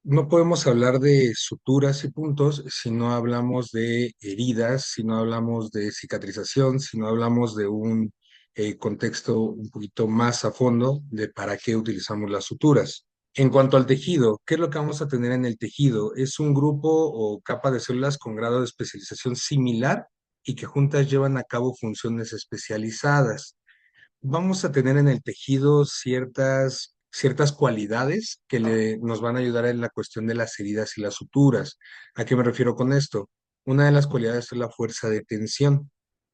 No podemos hablar de suturas y puntos si no hablamos de heridas, si no hablamos de cicatrización, si no hablamos de un contexto un poquito más a fondo de para qué utilizamos las suturas. En cuanto al tejido, ¿qué es lo que vamos a tener en el tejido? Es un grupo o capa de células con grado de especialización similar y que juntas llevan a cabo funciones especializadas. Vamos a tener en el tejido ciertas cualidades que nos van a ayudar en la cuestión de las heridas y las suturas. ¿A qué me refiero con esto? Una de las cualidades es la fuerza de tensión.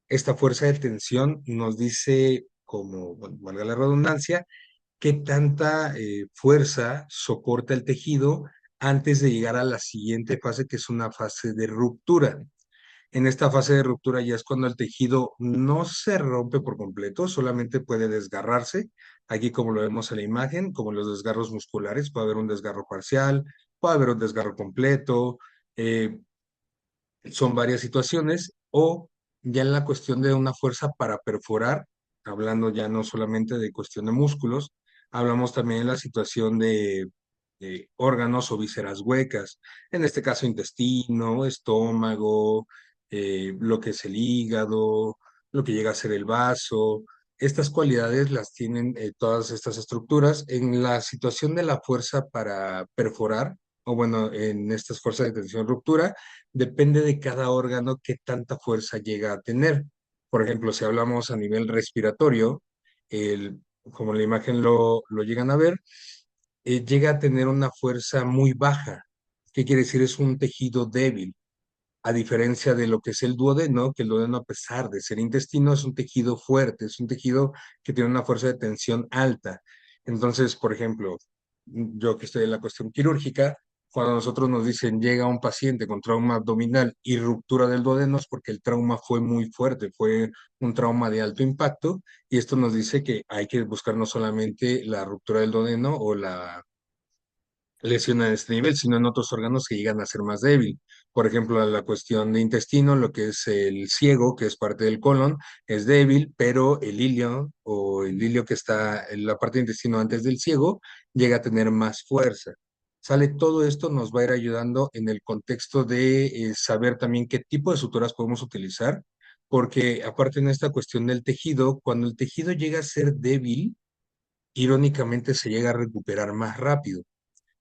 Esta fuerza de tensión nos dice, como, bueno, valga la redundancia, qué tanta fuerza soporta el tejido antes de llegar a la siguiente fase, que es una fase de ruptura. En esta fase de ruptura ya es cuando el tejido no se rompe por completo, solamente puede desgarrarse. Aquí, como lo vemos en la imagen, como los desgarros musculares, puede haber un desgarro parcial, puede haber un desgarro completo, eh, son varias situaciones, o ya en la cuestión de una fuerza para perforar, hablando ya no solamente de cuestión de músculos, hablamos también de la situación de órganos o vísceras huecas, en este caso intestino, estómago, lo que es el hígado, lo que llega a ser el vaso. Estas cualidades las tienen todas estas estructuras. En la situación de la fuerza para perforar, o bueno, en estas fuerzas de tensión ruptura, depende de cada órgano qué tanta fuerza llega a tener. Por ejemplo, si hablamos a nivel respiratorio, como la imagen lo llegan a ver, llega a tener una fuerza muy baja. ¿Qué quiere decir? Es un tejido débil, a diferencia de lo que es el duodeno, que el duodeno, a pesar de ser intestino, es un tejido fuerte, es un tejido que tiene una fuerza de tensión alta. Entonces, por ejemplo, yo que estoy en la cuestión quirúrgica, cuando nosotros nos dicen llega un paciente con trauma abdominal y ruptura del duodeno, es porque el trauma fue muy fuerte, fue un trauma de alto impacto, y esto nos dice que hay que buscar no solamente la ruptura del duodeno o la lesiona en este nivel, sino en otros órganos que llegan a ser más débil. Por ejemplo, la cuestión de intestino, lo que es el ciego, que es parte del colon, es débil, pero el ilio o el ilio que está en la parte de intestino antes del ciego llega a tener más fuerza. Sale todo esto, nos va a ir ayudando en el contexto de saber también qué tipo de suturas podemos utilizar, porque aparte en esta cuestión del tejido, cuando el tejido llega a ser débil, irónicamente se llega a recuperar más rápido.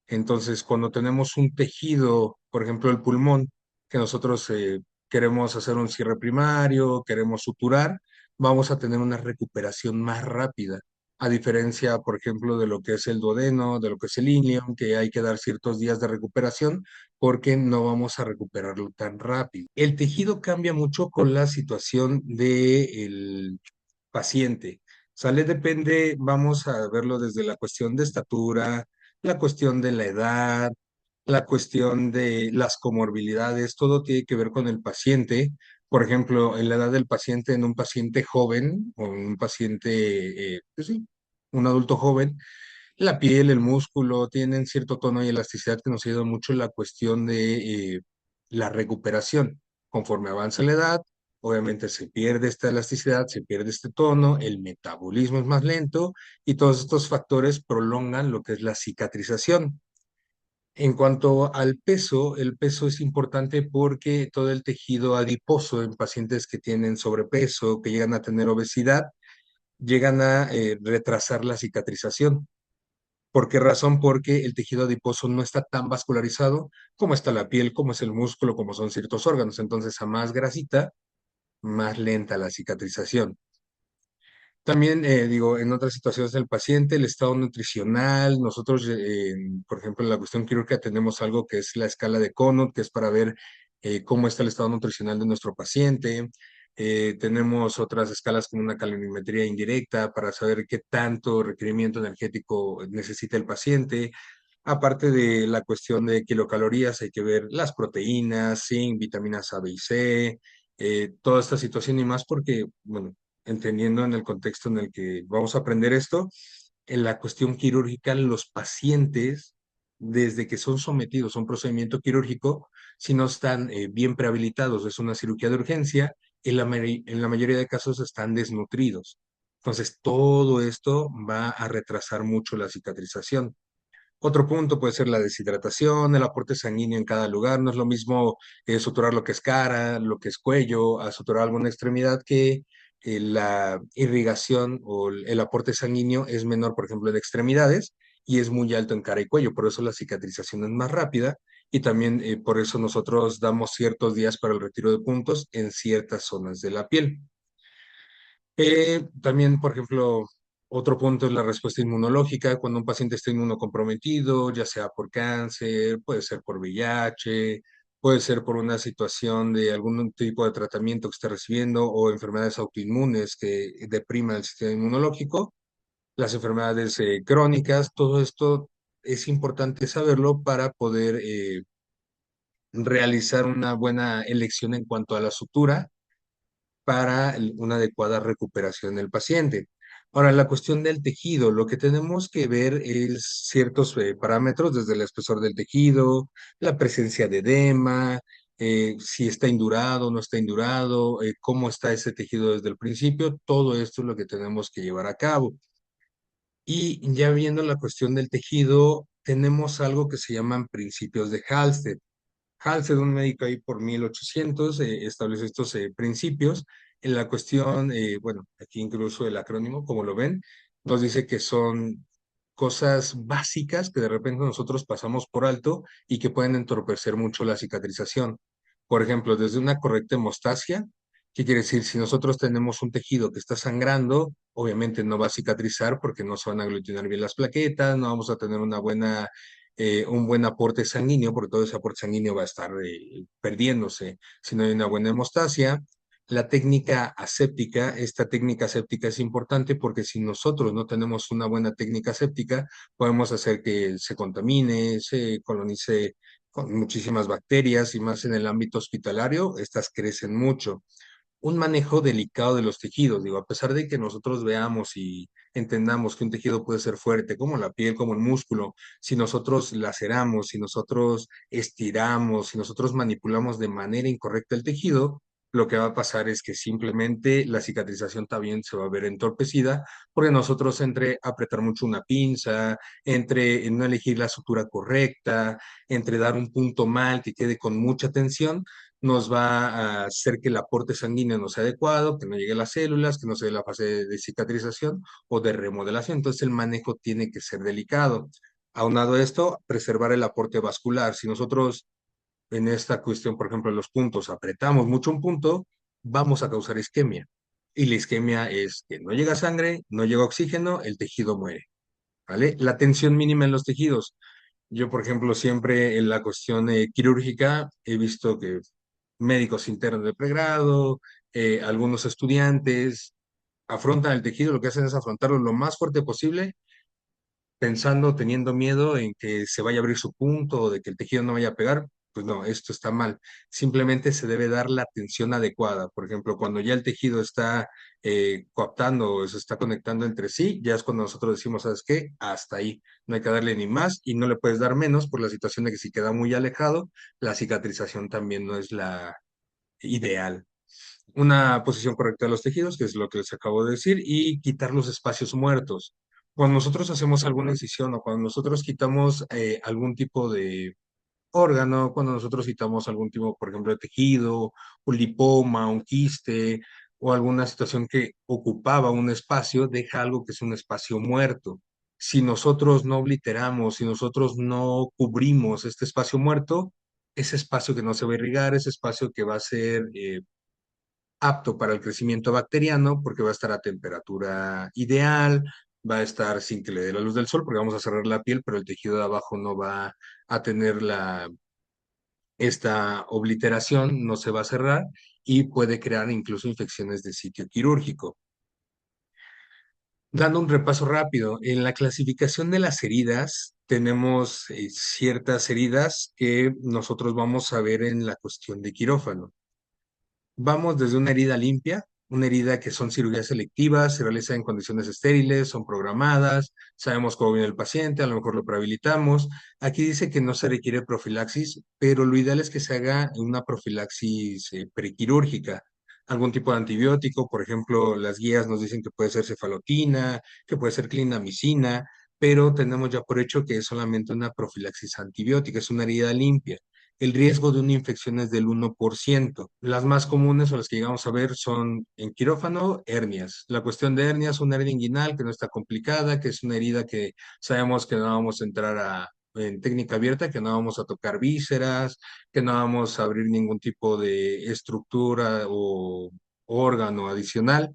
Entonces, cuando tenemos un tejido, por ejemplo, el pulmón, que nosotros queremos hacer un cierre primario, queremos suturar, vamos a tener una recuperación más rápida, a diferencia, por ejemplo, de lo que es el duodeno, de lo que es el ilion, que hay que dar ciertos días de recuperación porque no vamos a recuperarlo tan rápido. El tejido cambia mucho con la situación del paciente. Sale, depende, vamos a verlo desde la cuestión de estatura, la cuestión de la edad, la cuestión de las comorbilidades, todo tiene que ver con el paciente. Por ejemplo, en la edad del paciente, en un paciente joven o en un paciente, pues sí, un adulto joven, la piel, el músculo tienen cierto tono y elasticidad que nos ayuda mucho en la cuestión de la recuperación. Conforme avanza la edad, obviamente se pierde esta elasticidad, se pierde este tono, el metabolismo es más lento y todos estos factores prolongan lo que es la cicatrización. En cuanto al peso, el peso es importante porque todo el tejido adiposo en pacientes que tienen sobrepeso, que llegan a tener obesidad, llegan a retrasar la cicatrización. ¿Por qué razón? Porque el tejido adiposo no está tan vascularizado como está la piel, como es el músculo, como son ciertos órganos. Entonces, a más grasita, más lenta la cicatrización. También, digo, en otras situaciones del paciente, el estado nutricional, nosotros, por ejemplo, en la cuestión quirúrgica tenemos algo que es la escala de Conant, que es para ver cómo está el estado nutricional de nuestro paciente. Tenemos otras escalas como una calorimetría indirecta para saber qué tanto requerimiento energético necesita el paciente. Aparte de la cuestión de kilocalorías, hay que ver las proteínas, zinc, vitaminas A, B y C, toda esta situación y más porque, bueno, entendiendo en el contexto en el que vamos a aprender esto, en la cuestión quirúrgica, los pacientes, desde que son sometidos a un procedimiento quirúrgico, si no están bien prehabilitados, es una cirugía de urgencia, en la mayoría de casos están desnutridos. Entonces, todo esto va a retrasar mucho la cicatrización. Otro punto puede ser la deshidratación, el aporte sanguíneo en cada lugar. No es lo mismo suturar lo que es cara, lo que es cuello, a suturar alguna extremidad que la irrigación o el aporte sanguíneo es menor, por ejemplo, de extremidades y es muy alto en cara y cuello. Por eso la cicatrización es más rápida y también por eso nosotros damos ciertos días para el retiro de puntos en ciertas zonas de la piel. También, por ejemplo, otro punto es la respuesta inmunológica. Cuando un paciente está inmunocomprometido, ya sea por cáncer, puede ser por VIH, puede ser por una situación de algún tipo de tratamiento que esté recibiendo o enfermedades autoinmunes que depriman el sistema inmunológico, las enfermedades crónicas, todo esto es importante saberlo para poder realizar una buena elección en cuanto a la sutura para una adecuada recuperación del paciente. Ahora, la cuestión del tejido, lo que tenemos que ver es ciertos parámetros, desde el espesor del tejido, la presencia de edema, si está indurado, no está indurado, cómo está ese tejido desde el principio, todo esto es lo que tenemos que llevar a cabo. Y ya viendo la cuestión del tejido, tenemos algo que se llaman principios de Halsted. Halsted, un médico ahí por 1800, estableció estos principios. En la cuestión, bueno, aquí incluso el acrónimo, como lo ven, nos dice que son cosas básicas que de repente nosotros pasamos por alto y que pueden entorpecer mucho la cicatrización. Por ejemplo, desde una correcta hemostasia, ¿qué quiere decir? Si nosotros tenemos un tejido que está sangrando, obviamente no va a cicatrizar porque no se van a aglutinar bien las plaquetas, no vamos a tener un buen aporte sanguíneo, porque todo ese aporte sanguíneo va a estar perdiéndose si no hay una buena hemostasia. La técnica aséptica, esta técnica aséptica es importante porque si nosotros no tenemos una buena técnica aséptica, podemos hacer que se contamine, se colonice con muchísimas bacterias y más en el ámbito hospitalario, estas crecen mucho. Un manejo delicado de los tejidos, digo, a pesar de que nosotros veamos y entendamos que un tejido puede ser fuerte, como la piel, como el músculo, si nosotros laceramos, si nosotros estiramos, si nosotros manipulamos de manera incorrecta el tejido, lo que va a pasar es que simplemente la cicatrización también se va a ver entorpecida, porque nosotros entre apretar mucho una pinza, entre no elegir la sutura correcta, entre dar un punto mal que quede con mucha tensión, nos va a hacer que el aporte sanguíneo no sea adecuado, que no llegue a las células, que no se dé la fase de cicatrización o de remodelación. Entonces el manejo tiene que ser delicado. Aunado a esto, preservar el aporte vascular. Si nosotros en esta cuestión, por ejemplo, en los puntos, apretamos mucho un punto, vamos a causar isquemia. Y la isquemia es que no llega sangre, no llega oxígeno, el tejido muere. ¿Vale? La tensión mínima en los tejidos. Yo, por ejemplo, siempre en la cuestión quirúrgica he visto que médicos internos de pregrado, algunos estudiantes afrontan el tejido, lo que hacen es afrontarlo lo más fuerte posible, pensando, teniendo miedo en que se vaya a abrir su punto o de que el tejido no vaya a pegar. Pues no, esto está mal. Simplemente se debe dar la tensión adecuada. Por ejemplo, cuando ya el tejido está coaptando o se está conectando entre sí, ya es cuando nosotros decimos, ¿sabes qué? Hasta ahí. No hay que darle ni más y no le puedes dar menos por la situación de que si queda muy alejado, la cicatrización también no es la ideal. Una posición correcta de los tejidos, que es lo que les acabo de decir, y quitar los espacios muertos. Cuando nosotros hacemos alguna incisión o cuando nosotros quitamos algún tipo de órgano, cuando nosotros quitamos algún tipo, por ejemplo, de tejido, un lipoma, un quiste o alguna situación que ocupaba un espacio, deja algo que es un espacio muerto. Si nosotros no obliteramos, si nosotros no cubrimos este espacio muerto, ese espacio que no se va a irrigar, ese espacio que va a ser apto para el crecimiento bacteriano porque va a estar a temperatura ideal, va a estar sin que le dé la luz del sol porque vamos a cerrar la piel, pero el tejido de abajo no va a tener esta obliteración, no se va a cerrar y puede crear incluso infecciones de sitio quirúrgico. Dando un repaso rápido, en la clasificación de las heridas tenemos ciertas heridas que nosotros vamos a ver en la cuestión de quirófano. Vamos desde una herida limpia, una herida que son cirugías selectivas, se realizan en condiciones estériles, son programadas, sabemos cómo viene el paciente, a lo mejor lo prehabilitamos. Aquí dice que no se requiere profilaxis, pero lo ideal es que se haga una profilaxis prequirúrgica. Algún tipo de antibiótico, por ejemplo, las guías nos dicen que puede ser cefalotina, que puede ser clindamicina, pero tenemos ya por hecho que es solamente una profilaxis antibiótica, es una herida limpia. El riesgo de una infección es del 1%. Las más comunes o las que llegamos a ver son en quirófano, hernias. La cuestión de hernias, una hernia inguinal que no está complicada, que es una herida que sabemos que no vamos a entrar en técnica abierta, que no vamos a tocar vísceras, que no vamos a abrir ningún tipo de estructura o órgano adicional.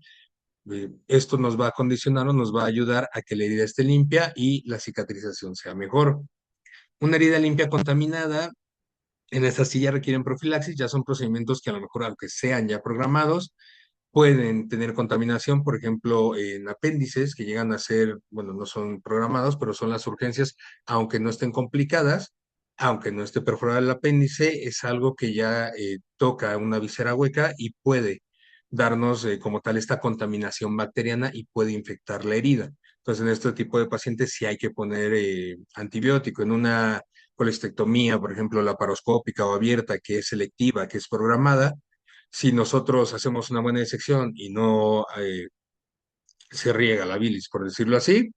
Esto nos va a condicionar o nos va a ayudar a que la herida esté limpia y la cicatrización sea mejor. Una herida limpia contaminada, en esta sí ya requieren profilaxis, ya son procedimientos que a lo mejor, aunque sean ya programados, pueden tener contaminación, por ejemplo, en apéndices que llegan a ser, bueno, no son programados, pero son las urgencias, aunque no estén complicadas, aunque no esté perforado el apéndice, es algo que ya toca una visera hueca y puede darnos como tal esta contaminación bacteriana y puede infectar la herida. Entonces, en este tipo de pacientes sí hay que poner antibiótico. En una colestectomía, por ejemplo, laparoscópica o abierta, que es selectiva, que es programada, si nosotros hacemos una buena disección y no se riega la bilis, por decirlo así,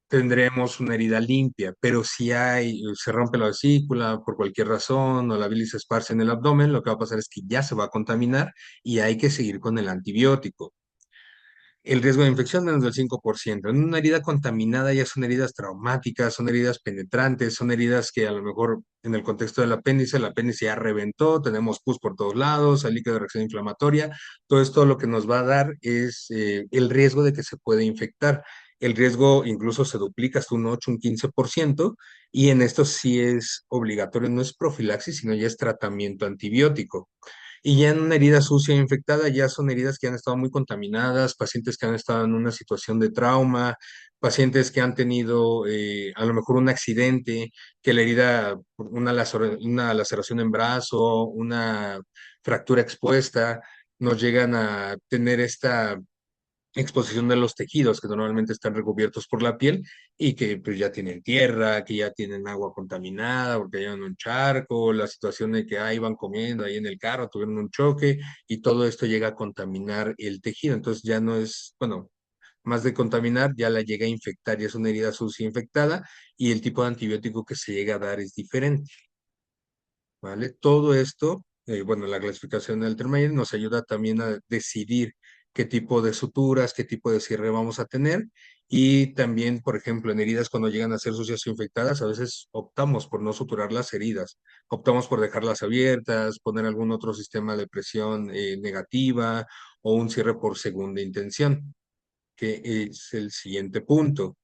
tendremos una herida limpia, pero si se rompe la vesícula por cualquier razón o la bilis se esparce en el abdomen, lo que va a pasar es que ya se va a contaminar y hay que seguir con el antibiótico. El riesgo de infección menos del 5%. En una herida contaminada ya son heridas traumáticas, son heridas penetrantes, son heridas que a lo mejor en el contexto del apéndice, el apéndice ya reventó, tenemos pus por todos lados, hay líquido de reacción inflamatoria. Todo esto lo que nos va a dar es el riesgo de que se pueda infectar. El riesgo incluso se duplica hasta un 8, un 15%, y en esto sí es obligatorio, no es profilaxis, sino ya es tratamiento antibiótico. Y ya en una herida sucia e infectada, ya son heridas que han estado muy contaminadas, pacientes que han estado en una situación de trauma, pacientes que han tenido a lo mejor un accidente, que la herida, una laceración en brazo, una fractura expuesta, nos llegan a tener esta exposición de los tejidos que normalmente están recubiertos por la piel y que pues ya tienen tierra, que ya tienen agua contaminada porque llevan un charco, la situación de que ahí van comiendo ahí en el carro, tuvieron un choque y todo esto llega a contaminar el tejido. Entonces ya no es, bueno, más de contaminar, ya la llega a infectar y es una herida sucia infectada y el tipo de antibiótico que se llega a dar es diferente. ¿Vale? Todo esto, bueno, la clasificación del Altermayer nos ayuda también a decidir qué tipo de suturas, qué tipo de cierre vamos a tener y también, por ejemplo, en heridas cuando llegan a ser sucias o infectadas, a veces optamos por no suturar las heridas, optamos por dejarlas abiertas, poner algún otro sistema de presión negativa o un cierre por segunda intención, que es el siguiente punto.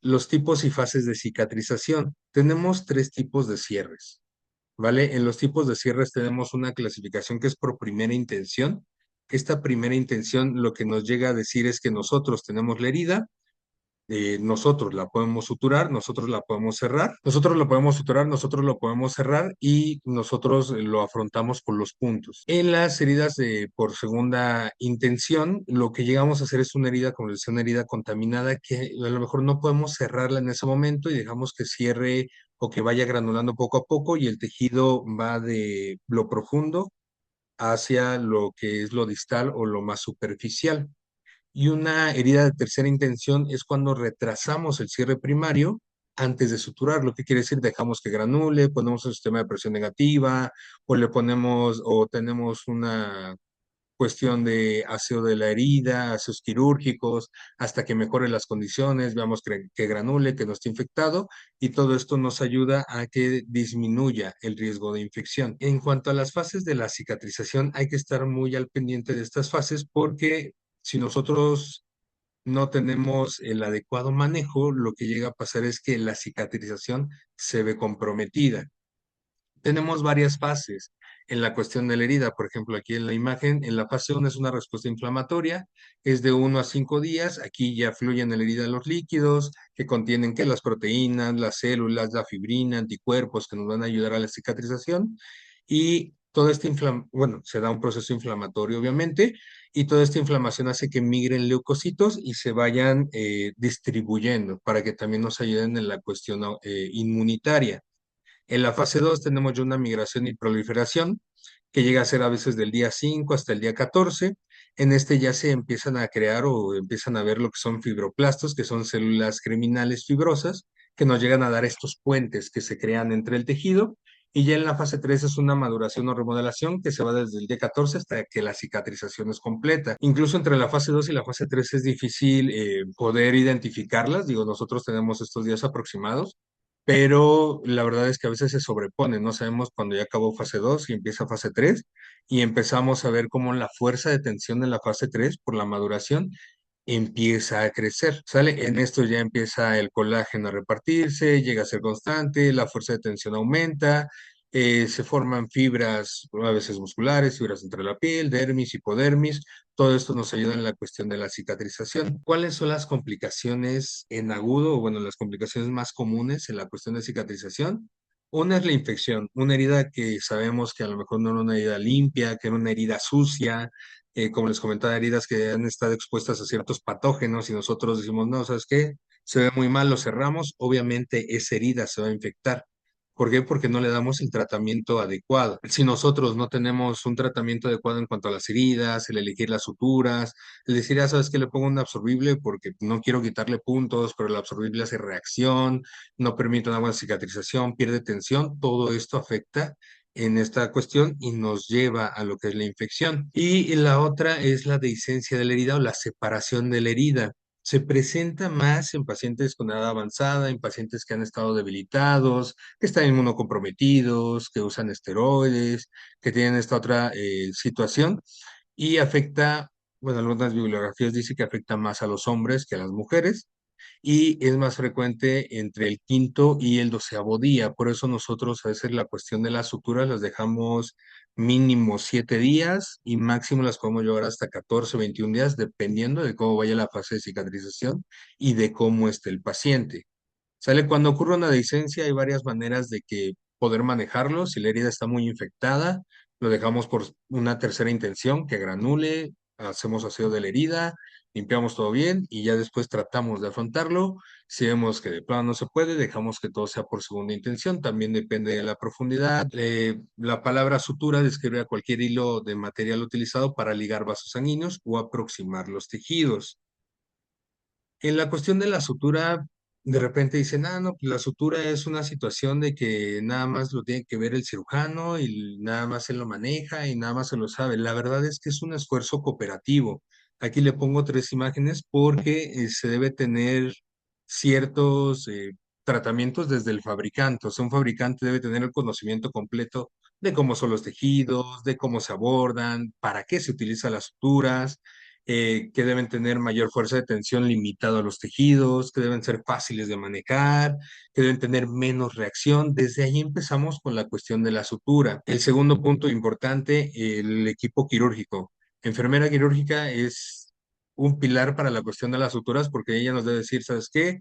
Los tipos y fases de cicatrización. Tenemos tres tipos de cierres. ¿Vale? En los tipos de cierres tenemos una clasificación que es por primera intención. Esta primera intención lo que nos llega a decir es que nosotros tenemos la herida, nosotros la podemos suturar, nosotros la podemos cerrar, nosotros lo podemos suturar, nosotros lo podemos cerrar y nosotros lo afrontamos con los puntos. En las heridas por segunda intención, lo que llegamos a hacer es una herida, como les decía, una herida contaminada que a lo mejor no podemos cerrarla en ese momento y dejamos que cierre o que vaya granulando poco a poco y el tejido va de lo profundo hacia lo que es lo distal o lo más superficial. Y una herida de tercera intención es cuando retrasamos el cierre primario antes de suturar, lo que quiere decir dejamos que granule, ponemos un sistema de presión negativa o le ponemos o tenemos una cuestión de aseo de la herida, aseos quirúrgicos, hasta que mejore las condiciones, veamos que granule, que no esté infectado, y todo esto nos ayuda a que disminuya el riesgo de infección. En cuanto a las fases de la cicatrización, hay que estar muy al pendiente de estas fases porque si nosotros no tenemos el adecuado manejo, lo que llega a pasar es que la cicatrización se ve comprometida. Tenemos varias fases en la cuestión de la herida. Por ejemplo, aquí en la imagen, en la fase 1 es una respuesta inflamatoria, es de 1 a 5 días. Aquí ya fluyen en la herida los líquidos que contienen que las proteínas, las células, la fibrina, anticuerpos que nos van a ayudar a la cicatrización. Y todo este bueno, se da un proceso inflamatorio, obviamente, y toda esta inflamación hace que migren leucocitos y se vayan distribuyendo para que también nos ayuden en la cuestión inmunitaria. En la fase 2 tenemos ya una migración y proliferación que llega a ser a veces del día 5 hasta el día 14. En este ya se empiezan a crear o empiezan a ver lo que son fibroblastos, que son células criminales fibrosas, que nos llegan a dar estos puentes que se crean entre el tejido. Y ya en la fase 3 es una maduración o remodelación que se va desde el día 14 hasta que la cicatrización es completa. Incluso entre la fase 2 y la fase 3 es difícil poder identificarlas. Digo, nosotros tenemos estos días aproximados, pero la verdad es que a veces se sobreponen. No sabemos cuando ya acabó fase 2 y empieza fase 3 y empezamos a ver cómo la fuerza de tensión en la fase 3 por la maduración empieza a crecer, ¿sale? En esto ya empieza el colágeno a repartirse, llega a ser constante, la fuerza de tensión aumenta, se forman fibras, a veces musculares, fibras entre la piel, dermis, hipodermis, todo esto nos ayuda en la cuestión de la cicatrización. ¿Cuáles son las complicaciones en agudo, o bueno, las complicaciones más comunes en la cuestión de cicatrización? Una es la infección, una herida que sabemos que a lo mejor no era una herida limpia, que era una herida sucia, como les comentaba, heridas que han estado expuestas a ciertos patógenos y nosotros decimos, no, ¿sabes qué? Se ve muy mal, lo cerramos, obviamente esa herida se va a infectar. ¿Por qué? Porque no le damos el tratamiento adecuado. Si nosotros no tenemos un tratamiento adecuado en cuanto a las heridas, el elegir las suturas, el decir, ah, ¿sabes qué? Le pongo un absorbible porque no quiero quitarle puntos, pero el absorbible hace reacción, no permite una buena cicatrización, pierde tensión, todo esto afecta en esta cuestión y nos lleva a lo que es la infección. Y la otra es la dehiscencia de la herida o la separación de la herida. Se presenta más en pacientes con edad avanzada, en pacientes que han estado debilitados, que están inmunocomprometidos, que usan esteroides, que tienen esta otra situación y afecta, bueno, algunas bibliografías dicen que afecta más a los hombres que a las mujeres y es más frecuente entre el quinto y el doceavo día. Por eso nosotros a veces la cuestión de las suturas las dejamos mínimo 7 días y máximo las podemos llevar hasta 14 o 21 días, dependiendo de cómo vaya la fase de cicatrización y de cómo esté el paciente. Sale cuando ocurre una dehiscencia, hay varias maneras de que poder manejarlo. Si la herida está muy infectada, lo dejamos por una tercera intención, que granule, hacemos aseo de la herida, limpiamos todo bien y ya después tratamos de afrontarlo. Si vemos que de plano no se puede, dejamos que todo sea por segunda intención. También depende de la profundidad. La palabra sutura describe a cualquier hilo de material utilizado para ligar vasos sanguíneos o aproximar los tejidos. En la cuestión de la sutura, de repente dicen, ah, no, pues la sutura es una situación de que nada más lo tiene que ver el cirujano y nada más él lo maneja y nada más se lo sabe. La verdad es que es un esfuerzo cooperativo. Aquí le pongo 3 imágenes porque se debe tener ciertos tratamientos desde el fabricante. O sea, un fabricante debe tener el conocimiento completo de cómo son los tejidos, de cómo se abordan, para qué se utilizan las suturas, que deben tener mayor fuerza de tensión limitado a los tejidos, que deben ser fáciles de manejar, que deben tener menos reacción. Desde ahí empezamos con la cuestión de la sutura. El segundo punto importante, el equipo quirúrgico. Enfermera quirúrgica es un pilar para la cuestión de las suturas porque ella nos debe decir, ¿sabes qué?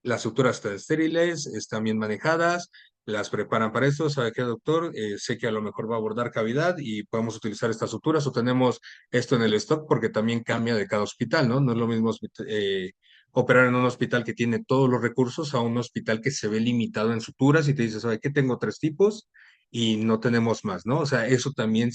Las suturas están estériles, están bien manejadas, las preparan para esto, ¿sabe qué, doctor? Sé que a lo mejor va a abordar cavidad y podemos utilizar estas suturas o tenemos esto en el stock porque también cambia de cada hospital, ¿no? No es lo mismo operar en un hospital que tiene todos los recursos a un hospital que se ve limitado en suturas y te dice, ¿sabe qué? Tengo 3 tipos y no tenemos más, ¿no? O sea, eso también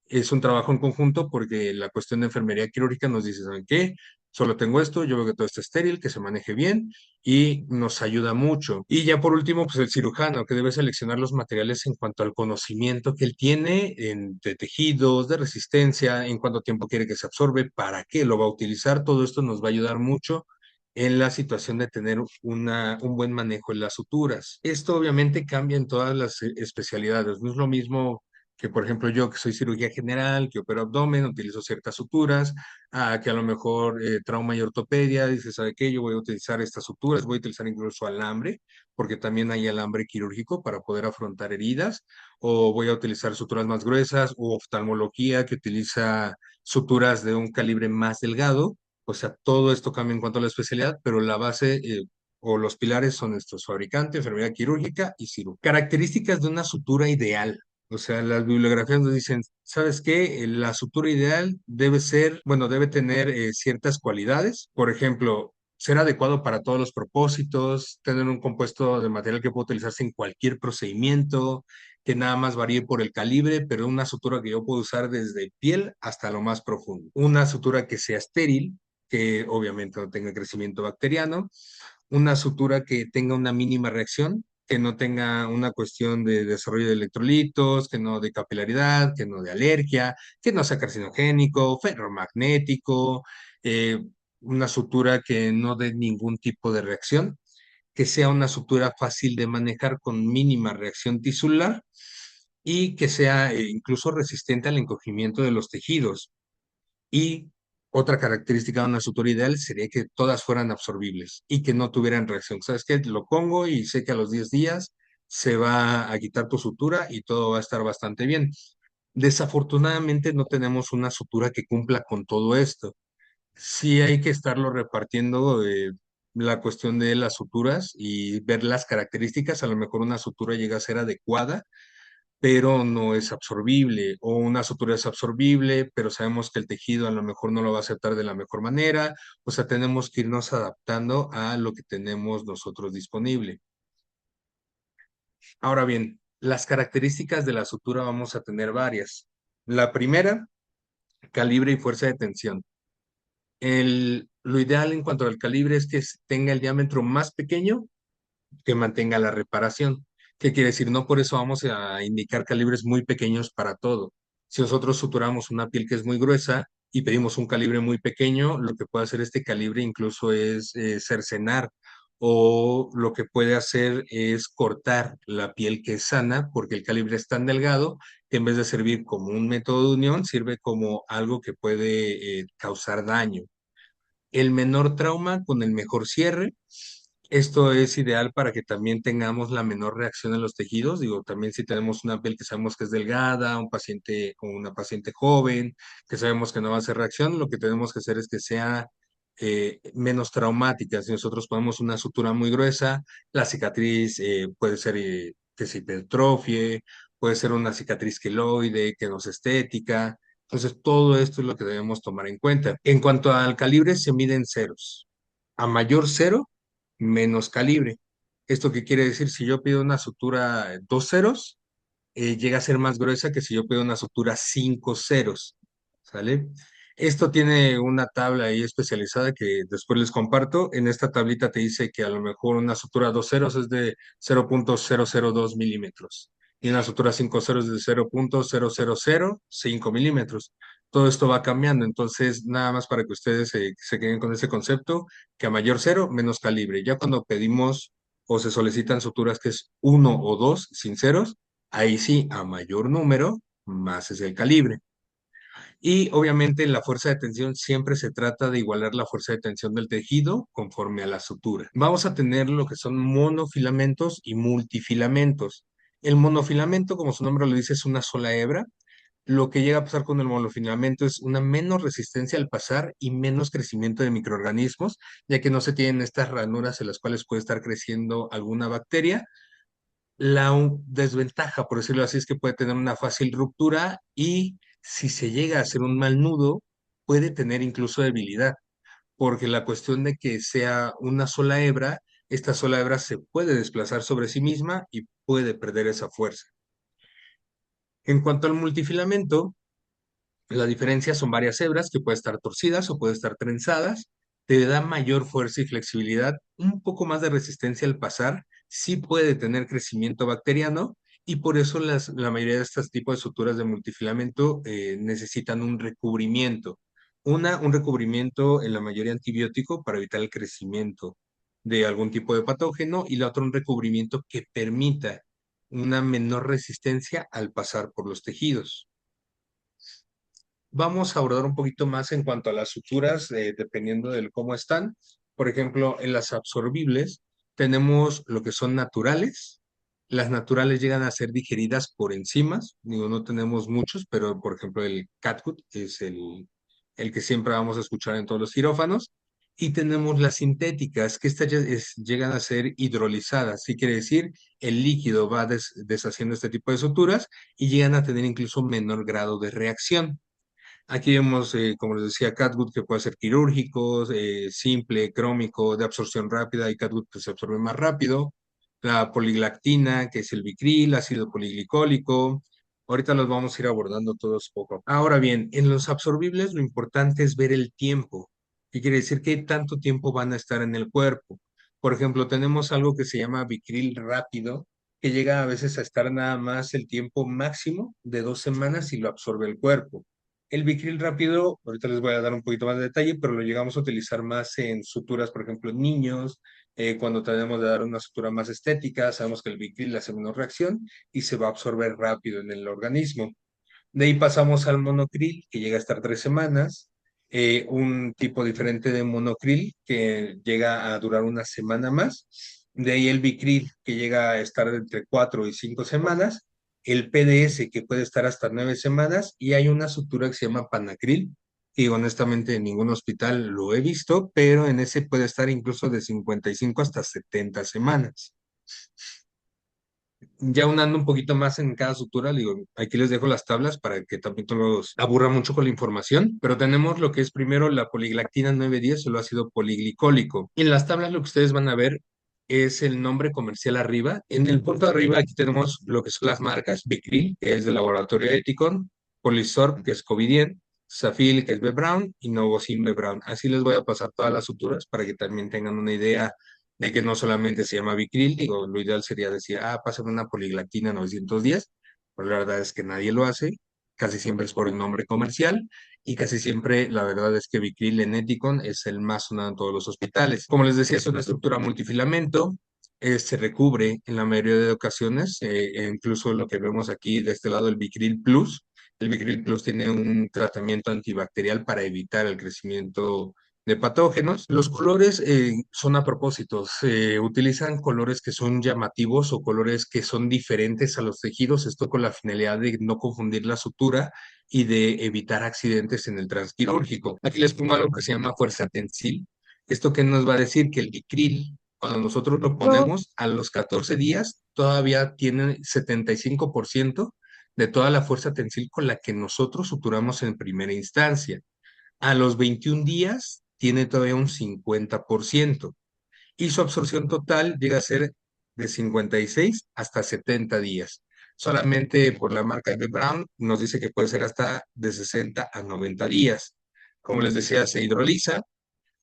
es un trabajo en conjunto porque la cuestión de enfermería quirúrgica nos dice, ¿saben qué? Solo tengo esto, yo veo que todo está estéril, que se maneje bien y nos ayuda mucho. Y ya por último, pues el cirujano, que debe seleccionar los materiales en cuanto al conocimiento que él tiene de tejidos, de resistencia, en cuánto tiempo quiere que se absorbe, para qué lo va a utilizar. Todo esto nos va a ayudar mucho en la situación de tener un buen manejo en las suturas. Esto obviamente cambia en todas las especialidades. No es lo mismo que, por ejemplo, yo que soy cirugía general, que opero abdomen, utilizo ciertas suturas, a que a lo mejor trauma y ortopedia, dice, ¿sabe qué? Yo voy a utilizar estas suturas, voy a utilizar incluso alambre, porque también hay alambre quirúrgico para poder afrontar heridas, o voy a utilizar suturas más gruesas, o oftalmología que utiliza suturas de un calibre más delgado. O sea, todo esto cambia en cuanto a la especialidad, pero la base o los pilares son estos: fabricante, enfermería quirúrgica y cirugía. Características de una sutura ideal. O sea, las bibliografías nos dicen, ¿sabes qué? La sutura ideal debe ser, bueno, debe tener ciertas cualidades. Por ejemplo, ser adecuado para todos los propósitos, tener un compuesto de material que pueda utilizarse en cualquier procedimiento, que nada más varíe por el calibre, pero una sutura que yo puedo usar desde piel hasta lo más profundo. Una sutura que sea estéril, que obviamente no tenga crecimiento bacteriano. Una sutura que tenga una mínima reacción, que no tenga una cuestión de desarrollo de electrolitos, que no de capilaridad, que no de alergia, que no sea carcinogénico, ferromagnético, eh, una sutura que no dé ningún tipo de reacción, que sea una sutura fácil de manejar con mínima reacción tisular y que sea incluso resistente al encogimiento de los tejidos. Y otra característica de una sutura ideal sería que todas fueran absorbibles y que no tuvieran reacción. ¿Sabes qué? Lo pongo y sé que a los 10 días se va a quitar tu sutura y todo va a estar bastante bien. Desafortunadamente no tenemos una sutura que cumpla con todo esto. Sí hay que estarlo repartiendo la cuestión de las suturas y ver las características. A lo mejor una sutura llega a ser adecuada, pero no es absorbible, o una sutura es absorbible, pero sabemos que el tejido a lo mejor no lo va a aceptar de la mejor manera. O sea, tenemos que irnos adaptando a lo que tenemos nosotros disponible. Ahora bien, las características de la sutura vamos a tener varias. La primera, calibre y fuerza de tensión. Lo ideal en cuanto al calibre es que tenga el diámetro más pequeño que mantenga la reparación. ¿Qué quiere decir? No por eso vamos a indicar calibres muy pequeños para todo. Si nosotros suturamos una piel que es muy gruesa y pedimos un calibre muy pequeño, lo que puede hacer este calibre incluso es cercenar, o lo que puede hacer es cortar la piel que es sana porque el calibre es tan delgado que en vez de servir como un método de unión, sirve como algo que puede causar daño. El menor trauma con el mejor cierre. Esto es ideal para que también tengamos la menor reacción en los tejidos. Digo, también si tenemos una piel que sabemos que es delgada, un paciente o una paciente joven, que sabemos que no va a hacer reacción, lo que tenemos que hacer es que sea menos traumática. Si nosotros ponemos una sutura muy gruesa, la cicatriz puede ser que se hipertrofie, puede ser una cicatriz queloide, que no es estética. Entonces, todo esto es lo que debemos tomar en cuenta. En cuanto al calibre, se miden ceros. A mayor cero, menos calibre. ¿Esto qué quiere decir? Si yo pido una sutura dos ceros, llega a ser más gruesa que si yo pido una sutura cinco ceros. ¿Sale? Esto tiene una tabla ahí especializada que después les comparto. En esta tablita te dice que a lo mejor una sutura dos ceros es de 0,002 milímetros y una sutura cinco ceros es de 0,0005 milímetros. Todo esto va cambiando, entonces nada más para que ustedes se queden con ese concepto, que a mayor cero, menos calibre. Ya cuando pedimos o se solicitan suturas que es uno o dos sin ceros, ahí sí, a mayor número, más es el calibre. Y obviamente la fuerza de tensión siempre se trata de igualar la fuerza de tensión del tejido conforme a la sutura. Vamos a tener lo que son monofilamentos y multifilamentos. El monofilamento, como su nombre lo dice, es una sola hebra. Lo que llega a pasar con el monofilamento es una menos resistencia al pasar y menos crecimiento de microorganismos, ya que no se tienen estas ranuras en las cuales puede estar creciendo alguna bacteria. Desventaja, por decirlo así, es que puede tener una fácil ruptura y si se llega a hacer un mal nudo, puede tener incluso debilidad, porque la cuestión de que sea una sola hebra, esta sola hebra se puede desplazar sobre sí misma y puede perder esa fuerza. En cuanto al multifilamento, la diferencia son varias hebras que pueden estar torcidas o pueden estar trenzadas. Te da mayor fuerza y flexibilidad, un poco más de resistencia al pasar. Sí puede tener crecimiento bacteriano y por eso la mayoría de estos tipos de suturas de multifilamento necesitan un recubrimiento. Un recubrimiento en la mayoría antibiótico para evitar el crecimiento de algún tipo de patógeno y la otra un recubrimiento que permita una menor resistencia al pasar por los tejidos. Vamos a abordar un poquito más en cuanto a las suturas, dependiendo de cómo están. Por ejemplo, en las absorbibles tenemos lo que son naturales. Las naturales llegan a ser digeridas por enzimas. Digo, no tenemos muchos, pero por ejemplo el catgut es el que siempre vamos a escuchar en todos los quirófanos. Y tenemos las sintéticas, que estas llegan a ser hidrolizadas. Sí quiere decir, el líquido va deshaciendo este tipo de suturas y llegan a tener incluso menor grado de reacción. Aquí vemos, como les decía, catgut que puede ser quirúrgico, simple, crómico, de absorción rápida y catgut que se absorbe más rápido. la poliglactina, que es el Vicril, ácido poliglicólico. Ahorita los vamos a ir abordando todos poco. Ahora bien, en los absorbibles lo importante es ver el tiempo. ¿Qué quiere decir? ¿Qué tanto tiempo van a estar en el cuerpo? Por ejemplo, tenemos algo que se llama Vicril rápido, que llega a veces a estar nada más el tiempo máximo de 2 semanas y lo absorbe el cuerpo. El Vicril rápido, ahorita les voy a dar un poquito más de detalle, pero lo llegamos a utilizar más en suturas, por ejemplo, en niños, cuando tenemos de dar una sutura más estética, sabemos que el Vicril hace menos reacción y se va a absorber rápido en el organismo. De ahí pasamos al monocril, que llega a estar 3 semanas, un tipo diferente de monocril que llega a durar una semana más. De ahí el bicril, que llega a estar entre 4 y 5 semanas. El PDS, que puede estar hasta 9 semanas. Y hay una sutura que se llama panacril, que honestamente en ningún hospital lo he visto, pero en ese puede estar incluso de 55 hasta 70 semanas. Ya unando un poquito más en cada sutura, digo, aquí les dejo las tablas para que también no los aburra mucho con la información, pero tenemos lo que es primero la poliglactina 910 o el ácido poliglicólico. En las tablas lo que ustedes van a ver es el nombre comercial arriba. En el punto de arriba aquí tenemos lo que son las marcas, Vicril, que es del laboratorio Ethicon, Polisorb, que es Covidien, Safil, que es B. Brown, y Novosim B. Brown. Así les voy a pasar todas las suturas para que también tengan una idea de que no solamente se llama Vicril, digo, lo ideal sería decir, pásame una poliglactina 910, pero la verdad es que nadie lo hace, casi siempre es por el nombre comercial, y casi siempre la verdad es que Vicril en Eticon es el más sonado en todos los hospitales. Como les decía, es una estructura multifilamento, se recubre en la mayoría de ocasiones, e incluso lo que vemos aquí de este lado, el Vicril Plus. El Vicril Plus tiene un tratamiento antibacterial para evitar el crecimiento de patógenos. Los colores son a propósito, se utilizan colores que son llamativos o colores que son diferentes a los tejidos, esto con la finalidad de no confundir la sutura y de evitar accidentes en el transquirúrgico. Aquí les pongo algo que se llama fuerza tensil. ¿Esto qué nos va a decir? Que el Vicril, cuando nosotros lo ponemos a los 14 días, todavía tiene 75% de toda la fuerza tensil con la que nosotros suturamos en primera instancia. A los 21 días tiene todavía un 50% y su absorción total llega a ser de 56 hasta 70 días. Solamente por la marca de Brown nos dice que puede ser hasta de 60 a 90 días. Como les decía, se hidroliza.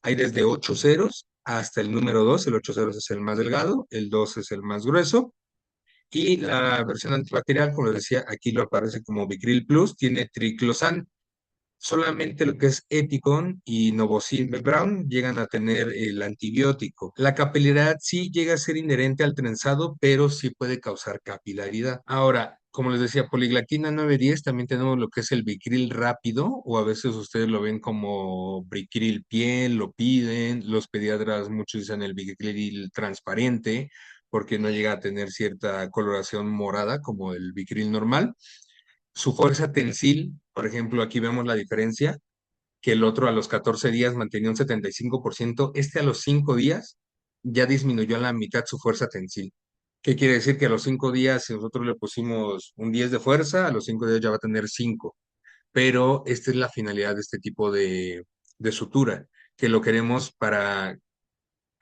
Hay desde 8 ceros hasta el número 2. El 8 ceros es el más delgado, el 2 es el más grueso. Y la versión antibacterial, como les decía, aquí lo aparece como Vicril Plus, tiene triclosan. Solamente lo que es Ethicon y Novosil Brown llegan a tener el antibiótico. La capilaridad sí llega a ser inherente al trenzado, pero sí puede causar capilaridad. Ahora, como les decía, poliglactina 910, también tenemos lo que es el Vicril rápido, o a veces ustedes lo ven como Vicril piel, lo piden. Los pediatras muchos dicen el Vicril transparente, porque no llega a tener cierta coloración morada como el Vicril normal. Su fuerza tensil, por ejemplo, aquí vemos la diferencia, que el otro a los 14 días mantenía un 75%, este a los 5 días ya disminuyó a la mitad su fuerza tensil. ¿Qué quiere decir? Que a los 5 días, si nosotros le pusimos un 10 de fuerza, a los 5 días ya va a tener 5. Pero esta es la finalidad de este tipo de sutura, que lo queremos para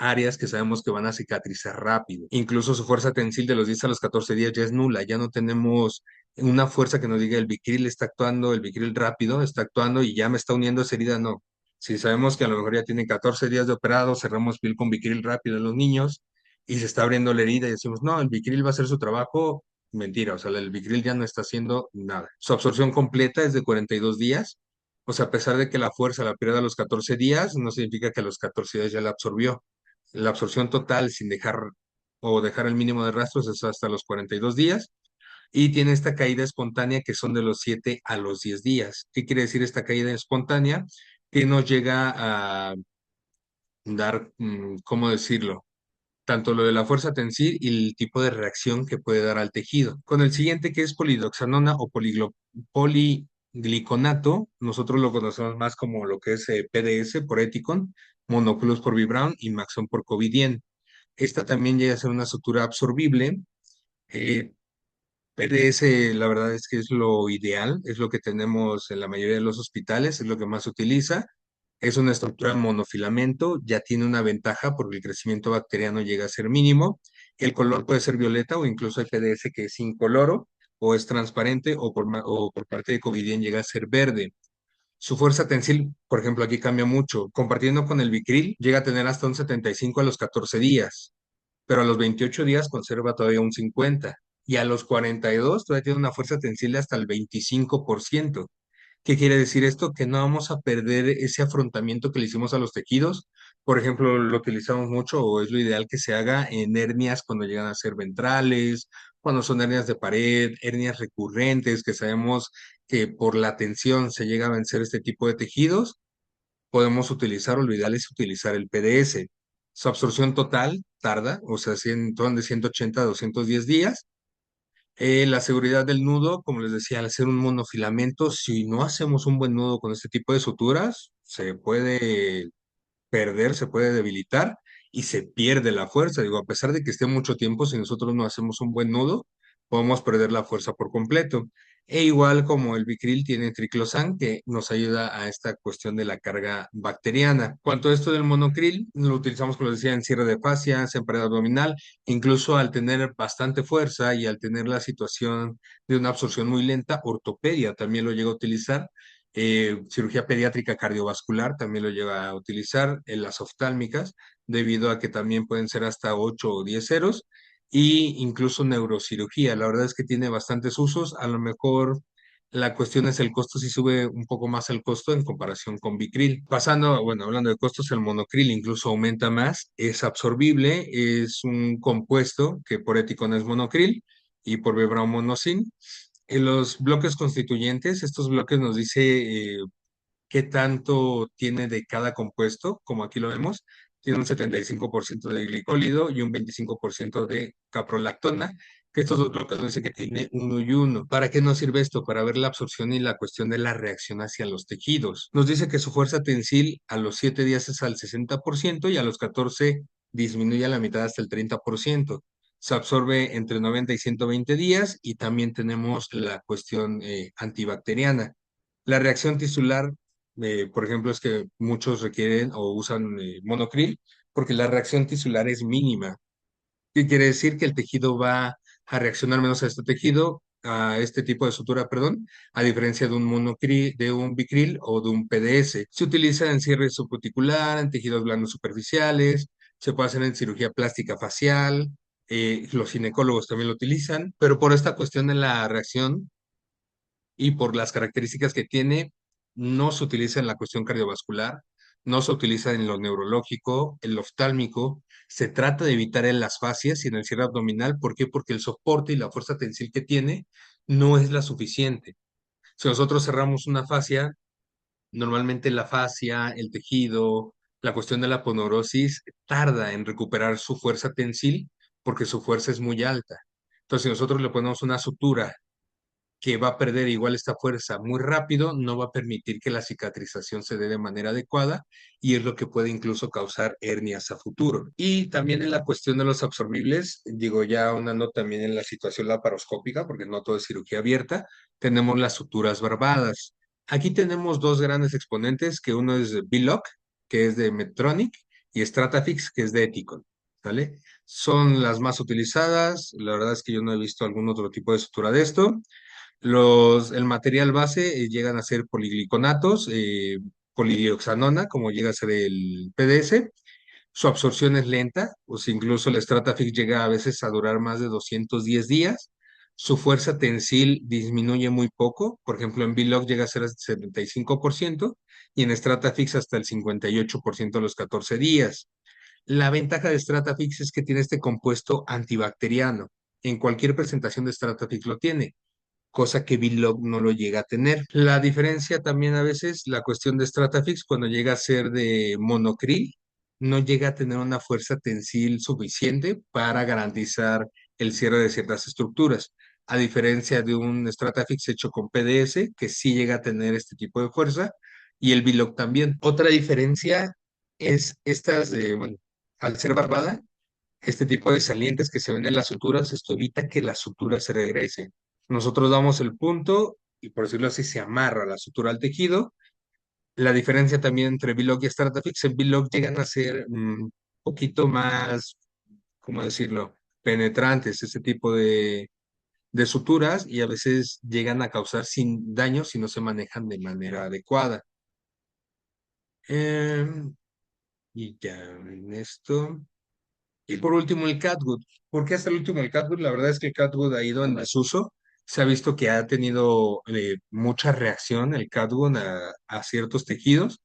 áreas que sabemos que van a cicatrizar rápido. Incluso su fuerza tensil de los 10 a los 14 días ya es nula, ya no tenemos una fuerza que nos diga el Vicril está actuando, el Vicril rápido está actuando y ya me está uniendo esa herida, no. Si sabemos que a lo mejor ya tiene 14 días de operado, cerramos piel con Vicril rápido en los niños y se está abriendo la herida y decimos, no, el Vicril va a hacer su trabajo, mentira, o sea, el Vicril ya no está haciendo nada. Su absorción completa es de 42 días, o sea, a pesar de que la fuerza la pierde a los 14 días, no significa que a los 14 días ya la absorbió. La absorción total sin dejar o dejar el mínimo de rastros es hasta los 42 días y tiene esta caída espontánea que son de los 7 a los 10 días. ¿Qué quiere decir esta caída espontánea? Que nos llega a dar, ¿cómo decirlo? Tanto lo de la fuerza tensil y el tipo de reacción que puede dar al tejido. Con el siguiente que es polidoxanona o poligliconato, nosotros lo conocemos más como lo que es PDS por Ethicon, Monoclus por Vibrown y Maxon por Covidien. Esta también llega a ser una sutura absorbible. Eh, PDS, la verdad es que es lo ideal, es lo que tenemos en la mayoría de los hospitales, es lo que más se utiliza. Es una estructura monofilamento, ya tiene una ventaja porque el crecimiento bacteriano llega a ser mínimo El color puede ser violeta o incluso hay PDS que es incoloro o es transparente o por parte de Covidien llega a ser verde. Su fuerza tensil, por ejemplo, aquí cambia mucho. Compartiendo con el Vicril, llega a tener hasta un 75 a los 14 días, pero a los 28 días conserva todavía un 50 y a los 42 todavía tiene una fuerza tensil de hasta el 25%. ¿Qué quiere decir esto? Que no vamos a perder ese afrontamiento que le hicimos a los tejidos. Por ejemplo, lo utilizamos mucho o es lo ideal que se haga en hernias cuando llegan a ser ventrales, cuando son hernias de pared, hernias recurrentes, que sabemos que por la tensión se llega a vencer este tipo de tejidos. Podemos utilizar, o lo ideal es utilizar el PDS. Su absorción total tarda, o sea, van de 180 a 210 días. La seguridad del nudo, como les decía, al ser un monofilamento, si no hacemos un buen nudo con este tipo de suturas, se puede perder, se puede debilitar y se pierde la fuerza. Digo, a pesar de que esté mucho tiempo, si nosotros no hacemos un buen nudo, podemos perder la fuerza por completo. E igual como el Bicril tiene triclosan que nos ayuda a esta cuestión de la carga bacteriana. Cuanto a esto del monocril, lo utilizamos, como les decía, en cierre de fascias, en pared abdominal, incluso al tener bastante fuerza y al tener la situación de una absorción muy lenta, ortopedia también lo llega a utilizar. Cirugía pediátrica cardiovascular también lo lleva a utilizar en las oftálmicas, debido a que también pueden ser hasta 8 o 10 ceros, y incluso neurocirugía. La verdad es que tiene bastantes usos. A lo mejor la cuestión es el costo, si sube un poco más el costo en comparación con Bicril. Pasando, bueno, hablando de costos, el monocril incluso aumenta más, es absorbible, es un compuesto que por ético no es monocril y por vibromonosin. En los bloques constituyentes, estos bloques nos dice qué tanto tiene de cada compuesto, como aquí lo vemos. Tiene un 75% de glicólido y un 25% de caprolactona, que estos dos bloques nos dicen que tiene uno y uno. ¿Para qué nos sirve esto? Para ver la absorción y la cuestión de la reacción hacia los tejidos. Nos dice que su fuerza tensil a los 7 días es al 60% y a los 14 disminuye a la mitad hasta el 30%. Se absorbe entre 90 y 120 días y también tenemos la cuestión antibacteriana. La reacción tisular, por ejemplo, es que muchos requieren o usan monocril porque la reacción tisular es mínima. ¿Qué quiere decir? Que el tejido va a reaccionar menos a este tejido, a este tipo de sutura, perdón, a diferencia de un monocril, de un bicril o de un PDS. Se utiliza en cierre subcuticular, en tejidos blandos superficiales, se puede hacer en cirugía plástica facial, los ginecólogos también lo utilizan, pero por esta cuestión de la reacción y por las características que tiene, no se utiliza en la cuestión cardiovascular, no se utiliza en lo neurológico, en lo oftálmico, se trata de evitar en las fascias y en el cierre abdominal. ¿Por qué? Porque el soporte y la fuerza tensil que tiene no es la suficiente. Si nosotros cerramos una fascia, normalmente la fascia, el tejido, la cuestión de la poneurosis tarda en recuperar su fuerza tensil porque su fuerza es muy alta. Entonces, si nosotros le ponemos una sutura que va a perder igual esta fuerza muy rápido, no va a permitir que la cicatrización se dé de manera adecuada y es lo que puede incluso causar hernias a futuro. Y también en la cuestión de los absorbibles, digo ya andando también en la situación laparoscópica, porque no todo es cirugía abierta, tenemos las suturas barbadas. Aquí tenemos dos grandes exponentes, que uno es Biloc, que es de Medtronic, y Stratafix, que es de Ethicon. ¿Vale? Son las más utilizadas. La verdad es que yo no he visto algún otro tipo de sutura de esto. El material base llegan a ser poligliconatos, polidioxanona, como llega a ser el PDS. Su absorción es lenta, pues incluso el Stratafix llega a veces a durar más de 210 días. Su fuerza tensil disminuye muy poco, por ejemplo en Biloc llega a ser hasta 75% y en Stratafix hasta el 58% a los 14 días. La ventaja de Stratafix es que tiene este compuesto antibacteriano. En cualquier presentación de Stratafix lo tiene, cosa que Vlog no lo llega a tener. La diferencia también a veces, la cuestión de Stratafix, cuando llega a ser de monocril, no llega a tener una fuerza tensil suficiente para garantizar el cierre de ciertas estructuras, a diferencia de un Stratafix hecho con PDS, que sí llega a tener este tipo de fuerza, y el Vlog también. Otra diferencia es estas de, bueno, al ser barbada, este tipo de salientes que se ven en las suturas, esto evita que la sutura se regrese. Nosotros damos el punto y, por decirlo así, se amarra la sutura al tejido. La diferencia también entre Vlog y Stratafix, en Vlog llegan a ser un poquito más, ¿cómo decirlo? penetrantes, ese tipo de suturas, y a veces llegan a causar sin daño si no se manejan de manera adecuada. Em, y ya en esto. Y por último, el catgut. ¿Por qué hasta el último el catgut? La verdad es que el catgut ha ido en desuso. Se ha visto que ha tenido mucha reacción el catgut a ciertos tejidos.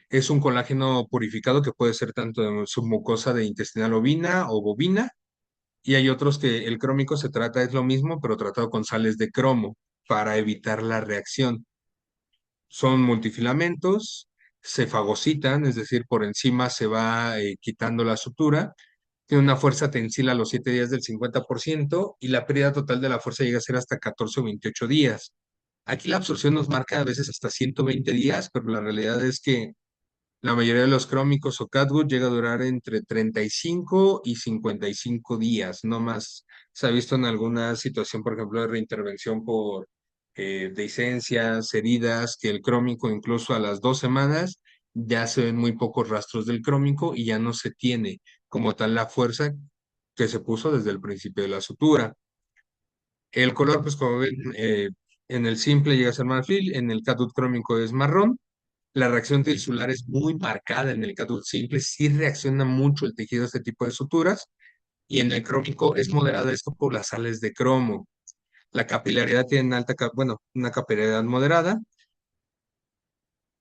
Es un colágeno purificado que puede ser tanto de submucosa de intestinal ovina o bovina. Y hay otros que el crómico se trata, es lo mismo, pero tratado con sales de cromo para evitar la reacción. Son multifilamentos, se fagocitan, es decir, por encima se va quitando la sutura. Tiene una fuerza tensil a los 7 días del 50% y la pérdida total de la fuerza llega a ser hasta 14 o 28 días. Aquí la absorción nos marca a veces hasta 120 días, pero la realidad es que la mayoría de los crómicos o catgut llega a durar entre 35 y 55 días, no más. Se ha visto en alguna situación, por ejemplo, de reintervención por dehiscencias, heridas, que el crómico incluso a las 2 semanas ya se ven muy pocos rastros del crómico y ya no se tiene como tal la fuerza que se puso desde el principio de la sutura. El color, pues como ven, en el simple llega a ser marfil, en el catgut crómico es marrón. La reacción tisular es muy marcada en el catgut simple, sí reacciona mucho el tejido a este tipo de suturas, y en el crómico es moderada esto por las sales de cromo. La capilaridad tiene bueno, una capilaridad moderada.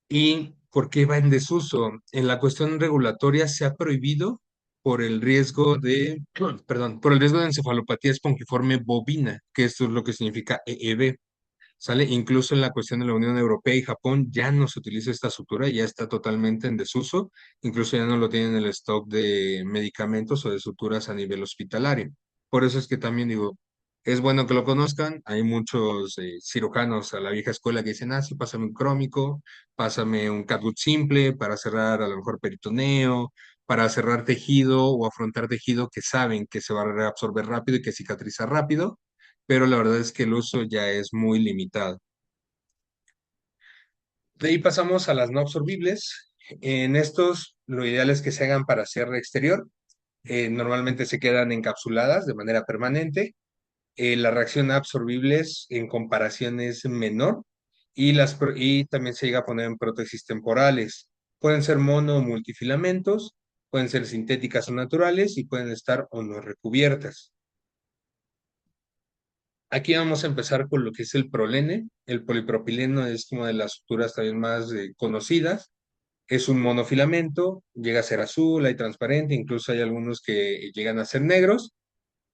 ¿Y por qué va en desuso? En la cuestión regulatoria se ha prohibido por el riesgo de, perdón, por el riesgo de encefalopatía espongiforme bovina, que esto es lo que significa EEB. ¿Sale? Incluso en la cuestión de la Unión Europea y Japón ya no se utiliza esta sutura, ya está totalmente en desuso, incluso ya no lo tienen en el stock de medicamentos o de suturas a nivel hospitalario. Por eso es que también digo, es bueno que lo conozcan, hay muchos cirujanos a la vieja escuela que dicen, ah, sí, pásame un crómico, pásame un catgut simple para cerrar a lo mejor peritoneo, para cerrar tejido o afrontar tejido que saben que se va a reabsorber rápido y que cicatriza rápido, pero la verdad es que el uso ya es muy limitado. De ahí pasamos a las no absorbibles. En estos, lo ideal es que se hagan para cierre exterior. Normalmente se quedan encapsuladas de manera permanente. La reacción a absorbibles en comparación es menor y también se llega a poner en prótesis temporales. Pueden ser mono o multifilamentos, pueden ser sintéticas o naturales y pueden estar o no recubiertas. Aquí vamos a empezar con lo que es el prolene. El polipropileno es como de las suturas también más conocidas. Es un monofilamento, llega a ser azul, hay transparente, incluso hay algunos que llegan a ser negros.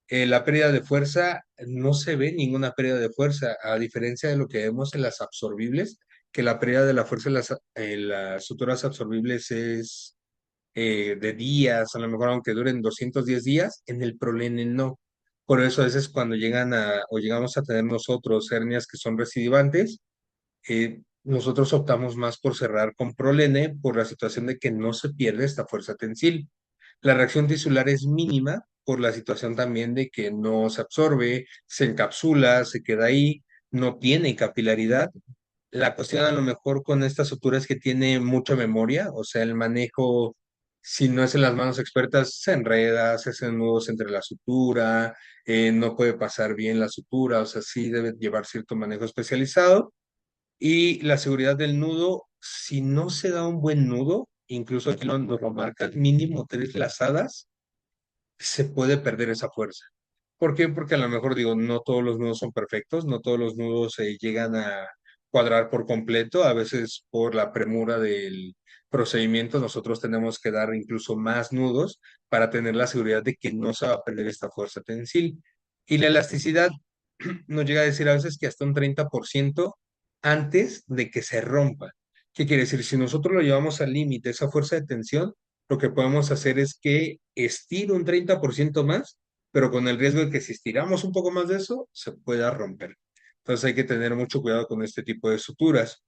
La pérdida de fuerza, no se ve ninguna pérdida de fuerza, a diferencia de lo que vemos en las absorbibles, que la pérdida de la fuerza en las suturas absorbibles es de días, a lo mejor aunque duren 210 días, en el prolene no. Por eso a veces cuando llegan o llegamos a tener nosotros hernias que son recidivantes, nosotros optamos más por cerrar con prolene por la situación de que no se pierde esta fuerza tensil. La reacción tisular es mínima por la situación también de que no se absorbe, se encapsula, se queda ahí, no tiene capilaridad. La cuestión a lo mejor con esta sutura es que tiene mucha memoria, o sea, el manejo, si no es en las manos expertas, se enreda, se hacen nudos entre la sutura, no puede pasar bien la sutura, o sea, sí debe llevar cierto manejo especializado. Y la seguridad del nudo, si no se da un buen nudo, incluso aquí nos lo marca, mínimo 3 lazadas, se puede perder esa fuerza. ¿Por qué? Porque a lo mejor digo, no todos los nudos son perfectos, no todos los nudos se llegan a cuadrar por completo, a veces por la premura del procedimiento nosotros tenemos que dar incluso más nudos para tener la seguridad de que no se va a perder esta fuerza tensil. Y la elasticidad nos llega a decir a veces que hasta un 30% antes de que se rompa. ¿Qué quiere decir? Si nosotros lo llevamos al límite, esa fuerza de tensión, lo que podemos hacer es que estire un 30% más, pero con el riesgo de que si estiramos un poco más de eso, se pueda romper. Entonces hay que tener mucho cuidado con este tipo de suturas.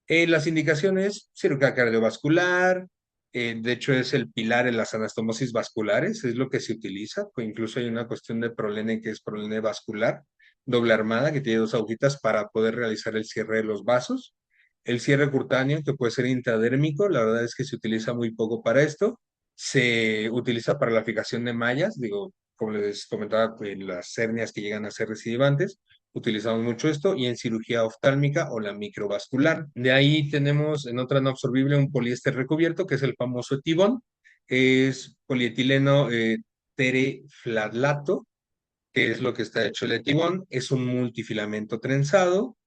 Las indicaciones, cirugía cardiovascular, de hecho es el pilar en las anastomosis vasculares, es lo que se utiliza, pues incluso hay una cuestión de prolene que es prolene vascular, doble armada, que tiene 2 agujitas para poder realizar el cierre de los vasos. El cierre cutáneo, que puede ser intradérmico, la verdad es que se utiliza muy poco para esto. Se utiliza para la fijación de mallas, digo, como les comentaba, pues, las hernias que llegan a ser recidivantes, utilizamos mucho esto, y en cirugía oftálmica o la microvascular. De ahí tenemos en otra no absorbible un poliéster recubierto, que es el famoso Etibón, es polietileno tereflatlato, que es lo que está hecho el Etibón, es un multifilamento trenzado.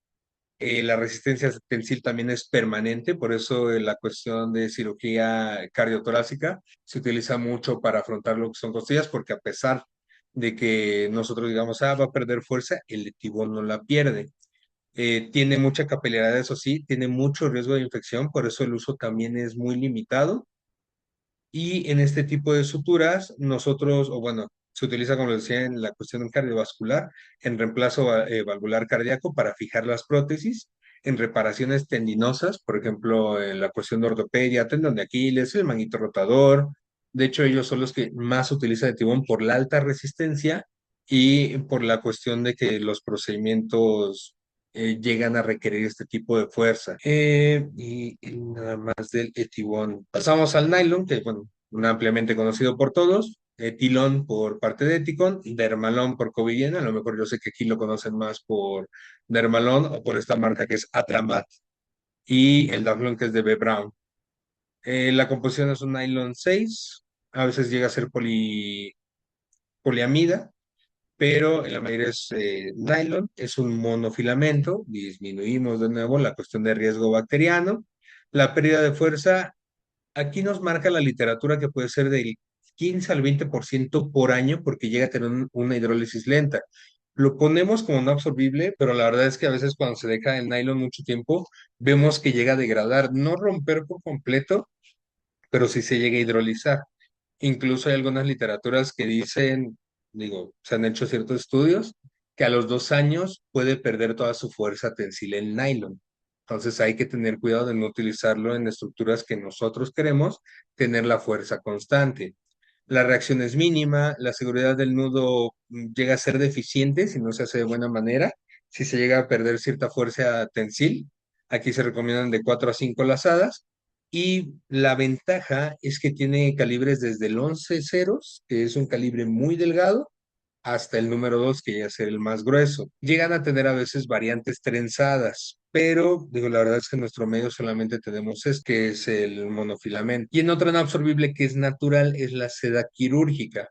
La resistencia tensil también es permanente, por eso la cuestión de cirugía cardiotorácica se utiliza mucho para afrontar lo que son costillas, porque a pesar de que nosotros digamos, va a perder fuerza, el etibón no la pierde. Tiene mucha capilaridad, eso sí, tiene mucho riesgo de infección, por eso el uso también es muy limitado. Y en este tipo de suturas, nosotros, o bueno, se utiliza, como les decía, en la cuestión cardiovascular, en reemplazo valvular cardíaco para fijar las prótesis, en reparaciones tendinosas, por ejemplo, en la cuestión de ortopedia, tendón de Aquiles, el manguito rotador. De hecho, ellos son los que más utilizan el tibón por la alta resistencia y por la cuestión de que los procedimientos llegan a requerir este tipo de fuerza. Y nada más del etibón. Pasamos al nylon, que bueno, un ampliamente conocido por todos. Etilón por parte de Eticon, Dermalón por Covidien, a lo mejor yo sé que aquí lo conocen más por Dermalón o por esta marca que es Atramat, y el Daflon que es de B. Brown. La composición es un nylon 6, a veces llega a ser poliamida, pero en la mayoría es nylon, es un monofilamento, disminuimos de nuevo la cuestión de riesgo bacteriano. La pérdida de fuerza, aquí nos marca la literatura que puede ser del 15 al 20% por año porque llega a tener una hidrólisis lenta. Lo ponemos como no absorbible, pero la verdad es que a veces cuando se deja el nylon mucho tiempo, vemos que llega a degradar, no romper por completo, pero sí se llega a hidrolizar. Incluso hay algunas literaturas que dicen, digo, se han hecho ciertos estudios, que a los 2 años puede perder toda su fuerza tensil el nylon. Entonces hay que tener cuidado de no utilizarlo en estructuras que nosotros queremos tener la fuerza constante. La reacción es mínima, la seguridad del nudo llega a ser deficiente si no se hace de buena manera, si se llega a perder cierta fuerza tensil. Aquí se recomiendan de 4 a 5 lazadas, y la ventaja es que tiene calibres desde el 11 ceros, que es un calibre muy delgado, hasta el número 2, que ya es el más grueso. Llegan a tener a veces variantes trenzadas, pero digo, la verdad es que en nuestro medio solamente tenemos que es el monofilamento. Y en otra no absorbible que es natural es la seda quirúrgica.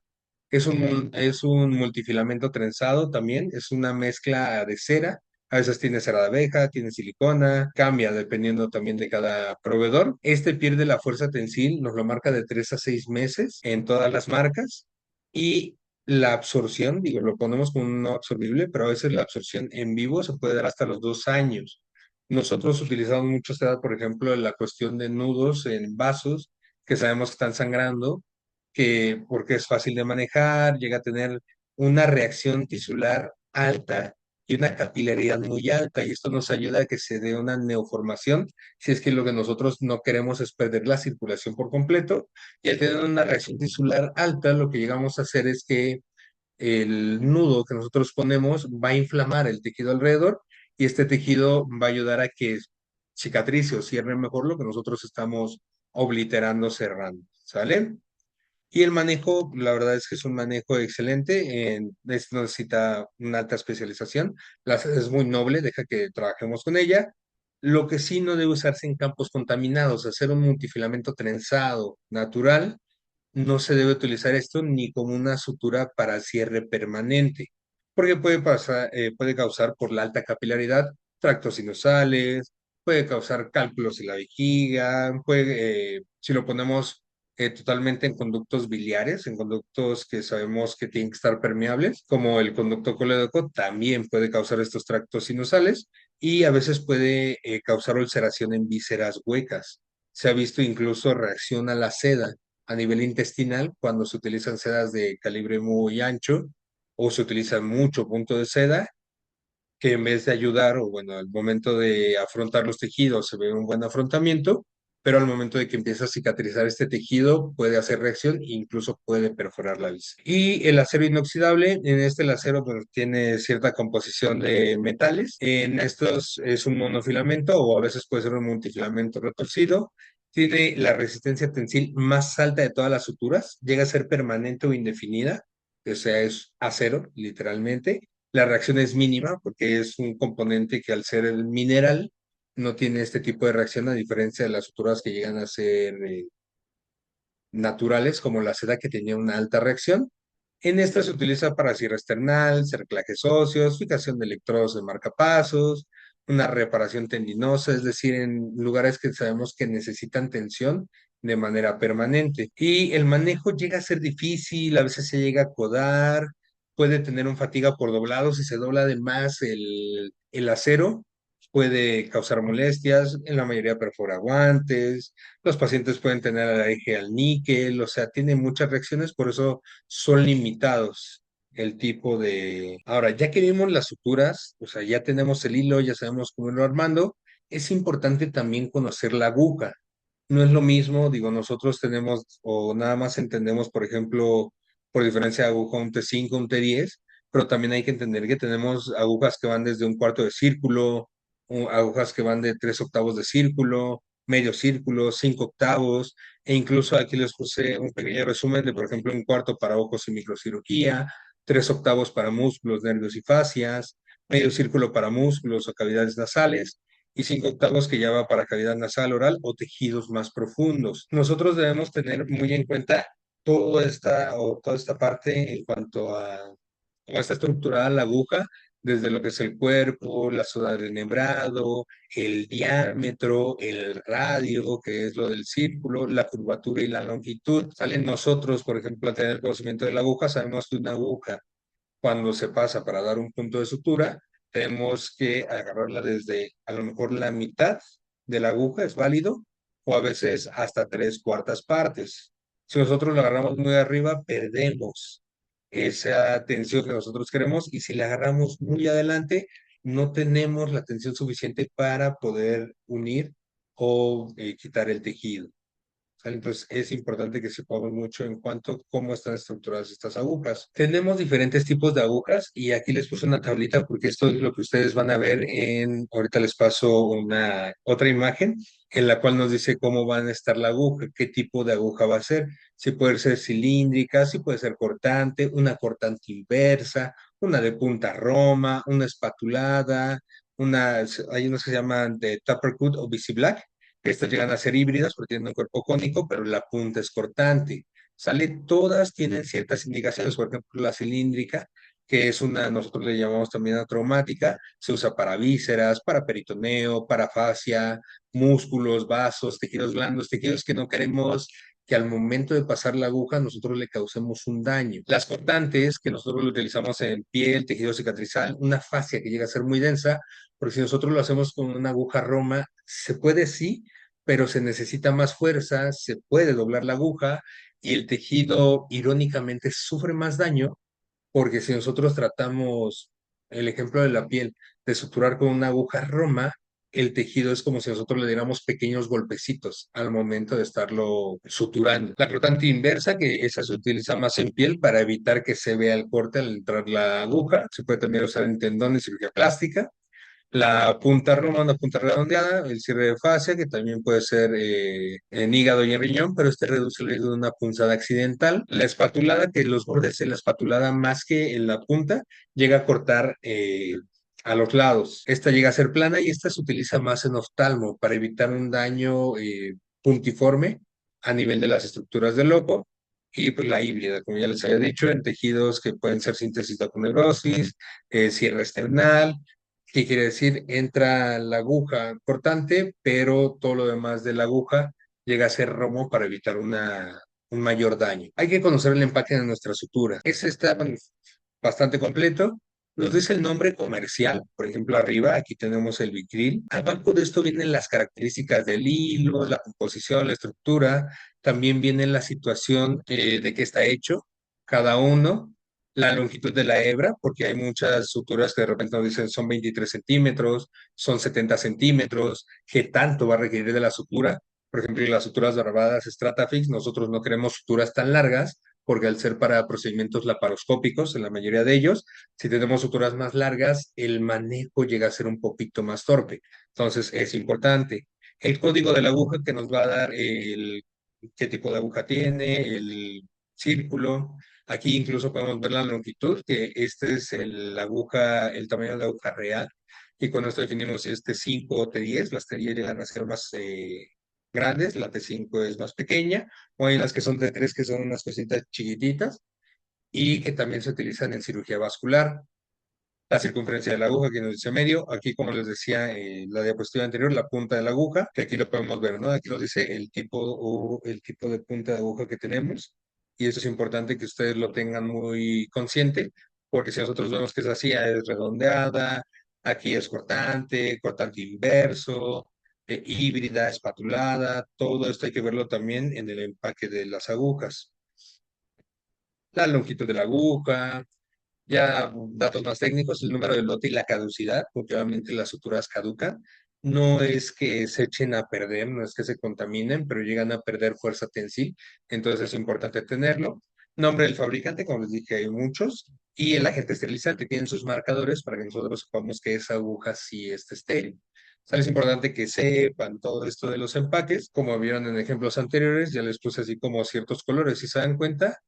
Es un multifilamento trenzado también, es una mezcla de cera. A veces tiene cera de abeja, tiene silicona, cambia dependiendo también de cada proveedor. Este pierde la fuerza tensil, nos lo marca de 3 a 6 meses en todas las marcas. Y la absorción, digo, lo ponemos como no absorbible, pero a veces la absorción en vivo se puede dar hasta los 2 años. Nosotros utilizamos mucho esta edad, por ejemplo, en la cuestión de nudos en vasos que sabemos que están sangrando, que porque es fácil de manejar, llega a tener una reacción tisular alta y una capilaridad muy alta, y esto nos ayuda a que se dé una neoformación, si es que lo que nosotros no queremos es perder la circulación por completo, y al tener una reacción tisular alta, lo que llegamos a hacer es que el nudo que nosotros ponemos va a inflamar el tejido alrededor, y este tejido va a ayudar a que cicatrice o cierre mejor lo que nosotros estamos obliterando, cerrando, ¿sale? Y el manejo, la verdad es que es un manejo excelente, no necesita una alta especialización, es muy noble, deja que trabajemos con ella. Lo que sí no debe usarse en campos contaminados, hacer un multifilamento trenzado natural, no se debe utilizar esto ni como una sutura para cierre permanente, porque puede causar por la alta capilaridad tractos sinusales, puede causar cálculos en la vejiga, si lo ponemos totalmente en conductos biliares, en conductos que sabemos que tienen que estar permeables, como el conducto colédoco, también puede causar estos tractos sinusales, y a veces puede causar ulceración en vísceras huecas. Se ha visto incluso reacción a la seda a nivel intestinal cuando se utilizan sedas de calibre muy ancho o se utiliza mucho punto de seda, que en vez de ayudar, o bueno, al momento de afrontar los tejidos se ve un buen afrontamiento, pero al momento de que empieza a cicatrizar este tejido puede hacer reacción e incluso puede perforar la víscera. Y el acero inoxidable, en este el acero pues, tiene cierta composición de metales, en estos es un monofilamento o a veces puede ser un multifilamento retorcido. Tiene la resistencia tensil más alta de todas las suturas, llega a ser permanente o indefinida, o sea, es acero, literalmente. La reacción es mínima porque es un componente que al ser el mineral no tiene este tipo de reacción a diferencia de las suturas que llegan a ser naturales, como la seda que tenía una alta reacción. En esta se utiliza para cierre external, cerclajes óseos, fijación de electrodos de marcapasos, una reparación tendinosa, es decir, en lugares que sabemos que necesitan tensión de manera permanente. Y el manejo llega a ser difícil, a veces se llega a codar, puede tener un fatiga por doblado, si se dobla de más el acero, puede causar molestias, en la mayoría perfora guantes, los pacientes pueden tener alergia al níquel, o sea, tiene muchas reacciones, por eso son limitados el tipo de... Ahora, ya que vimos las suturas, o sea, ya tenemos el hilo, ya sabemos cómo irlo armando, es importante también conocer la aguja. No es lo mismo, digo, nosotros tenemos o nada más entendemos, por ejemplo, por diferencia de aguja, un T5, un T10, pero también hay que entender que tenemos agujas que van desde un cuarto de círculo, agujas que van de 3/8 de círculo, medio círculo, 5/8, e incluso aquí les puse un pequeño resumen de, por ejemplo, un cuarto para ojos y microcirugía, 3/8 para músculos, nervios y fascias, medio círculo para músculos o cavidades nasales, y 5/8 que ya va para cavidad nasal, oral o tejidos más profundos. Nosotros debemos tener muy en cuenta toda esta parte en cuanto a cómo está estructurada la aguja, desde lo que es el cuerpo, la zona del nembrado, el diámetro, el radio, que es lo del círculo, la curvatura y la longitud. Salen nosotros, por ejemplo, a tener conocimiento de la aguja, sabemos que una aguja cuando se pasa para dar un punto de sutura, tenemos que agarrarla desde a lo mejor la mitad de la aguja, es válido, o a veces hasta 3/4 partes. Si nosotros la agarramos muy arriba, perdemos esa tensión que nosotros queremos, y si la agarramos muy adelante, no tenemos la tensión suficiente para poder unir o quitar el tejido. ¿Sale? Entonces es importante que sepamos mucho en cuanto a cómo están estructuradas estas agujas. Tenemos diferentes tipos de agujas y aquí les puse una tablita porque esto es lo que ustedes van a ver ahorita les paso una otra imagen en la cual nos dice cómo van a estar la aguja, qué tipo de aguja va a ser, si puede ser cilíndrica, si puede ser cortante, una cortante inversa, una de punta roma, una espatulada, hay unas que se llaman de Tupper Cut o BC Black. Estas llegan a ser híbridas porque tienen un cuerpo cónico, pero la punta es cortante. Sale, todas tienen ciertas indicaciones, por ejemplo, la cilíndrica, que es una, nosotros le llamamos también atraumática, se usa para vísceras, para peritoneo, para fascia, músculos, vasos, tejidos blandos, tejidos que no queremos que al momento de pasar la aguja nosotros le causemos un daño. Las cortantes, que nosotros lo utilizamos en piel, tejido cicatrizal, una fascia que llega a ser muy densa, porque si nosotros lo hacemos con una aguja roma, se puede sí, pero se necesita más fuerza, se puede doblar la aguja y el tejido irónicamente sufre más daño porque si nosotros tratamos el ejemplo de la piel de suturar con una aguja roma, el tejido es como si nosotros le diéramos pequeños golpecitos al momento de estarlo suturando. La cortante inversa, que esa se utiliza más en piel para evitar que se vea el corte al entrar la aguja, se puede también usar en tendones y cirugía plástica. La punta roma, una punta redondeada, el cierre de fascia, que también puede ser en hígado y en riñón, pero este reduce el riesgo de una punzada accidental. La espatulada, que los bordes de la espatulada más que en la punta, llega a cortar a los lados. Esta llega a ser plana y esta se utiliza más en oftalmo para evitar un daño puntiforme a nivel de las estructuras del ojo. Y pues la híbrida, como ya les había dicho, en tejidos que pueden ser síntesis de aponeurosis, cierre external. ¿Qué quiere decir? Entra la aguja cortante, pero todo lo demás de la aguja llega a ser romo para evitar un mayor daño. Hay que conocer el empaque de nuestra sutura. Ese está bastante completo. Nos dice el nombre comercial. Por ejemplo, arriba aquí tenemos el Vicryl. Abajo de esto vienen las características del hilo, la composición, la estructura. También viene la situación de qué está hecho cada uno, la longitud de la hebra, porque hay muchas suturas que de repente nos dicen son 23 centímetros, son 70 centímetros, qué tanto va a requerir de la sutura. Por ejemplo, en las suturas barbadas Stratafix, nosotros no queremos suturas tan largas, porque al ser para procedimientos laparoscópicos, en la mayoría de ellos, si tenemos suturas más largas, el manejo llega a ser un poquito más torpe. Entonces, es importante. El código de la aguja que nos va a dar qué tipo de aguja tiene, el círculo, Aquí incluso podemos ver la longitud, que este es la aguja, el tamaño de la aguja real. Y con esto definimos si es T5 o T10. Las T10 llegan a ser más grandes, la T5 es más pequeña, o hay las que son T3 que son unas cositas chiquititas y que también se utilizan en cirugía vascular. La circunferencia de la aguja, que nos dice medio. Aquí, como les decía, la diapositiva anterior, la punta de la aguja, que aquí lo podemos ver, ¿no? Aquí nos dice el tipo o el tipo de punta de aguja que tenemos. Y eso es importante que ustedes lo tengan muy consciente, porque si nosotros vemos que es así, es redondeada, aquí es cortante, cortante inverso, híbrida, espatulada, todo esto hay que verlo también en el empaque de las agujas. La longitud de la aguja, ya datos más técnicos, el número del lote y la caducidad, porque obviamente las suturas caducan. No es que se echen a perder, no es que se contaminen, pero llegan a perder fuerza tensil, entonces es importante tenerlo. Nombre del fabricante, como les dije, hay muchos, y el agente esterilizante tienen sus marcadores para que nosotros sepamos que esa aguja sí está estéril. O sea, es importante que sepan todo esto de los empaques. Como vieron en ejemplos anteriores, ya les puse así como ciertos colores. Si se dan cuenta,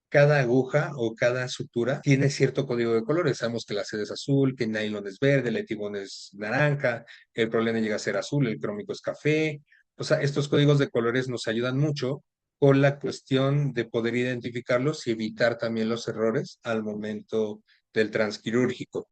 cada aguja o cada sutura tiene cierto código de colores. Sabemos que la seda es azul, que el nylon es verde, el etibón es naranja, que el problema llega a ser azul, el crómico es café. O sea, estos códigos de colores nos ayudan mucho con la cuestión de poder identificarlos y evitar también los errores al momento del transquirúrgico.